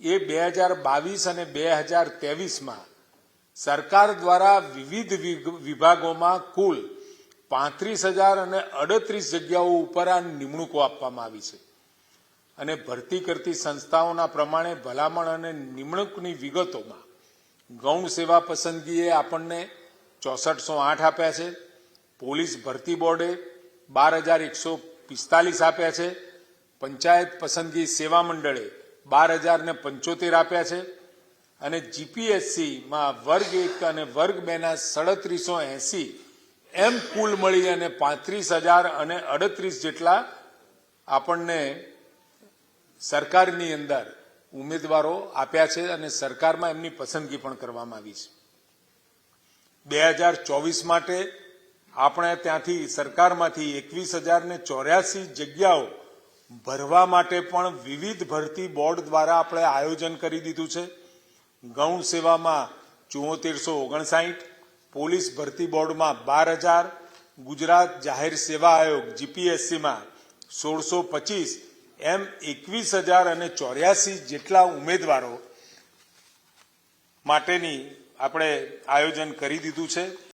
એ 2022 અને 2023માં સરકાર દ્વારા વિવિધ વિભાગોમાં કુલ 35,038 જગ્યાઓ ઉપર આ નિમણૂકો આપવામાં આવી છે અને ભરતી કરતી સંસ્થાઓના પ્રમાણે ભલામણ અને નિમણૂકની વિગતોમાં ગૌણ સેવા પસંદગીએ આપણને 6408 આપ્યા છે, પોલીસ ભરતી બોર્ડે 12,145 આપ્યા છે, પંચાયત પસંદગી સેવા મંડળે 12,075 આપ્યા છે અને જીપીએસસીમાં વર્ગ 1 અને વર્ગ 2ના 3780 એમ કુલ મળી અને 35,038 જેટલા આપણને સરકારની અંદર ઉમેદવારો આપ્યા છે અને સરકારમાં એમની પસંદગી પણ કરવામાં આવી છે. 2024 માટે આપણે ત્યાંથી સરકારમાંથી 21,084 જગ્યાઓ ભરવા માટે પણ વિવિધ ભરતી બોર્ડ દ્વારા આપણે આયોજન કરી દીધું છે. ગૌણ સેવામાં 7459, પોલીસ ભરતી બોર્ડમાં 12,000, ગુજરાત જાહેર સેવા આયોગ જીપીએસસીમાં 1625 એમ 21,084 જેટલા ઉમેદવારો માટેની આપણે આયોજન કરી દીધું છે.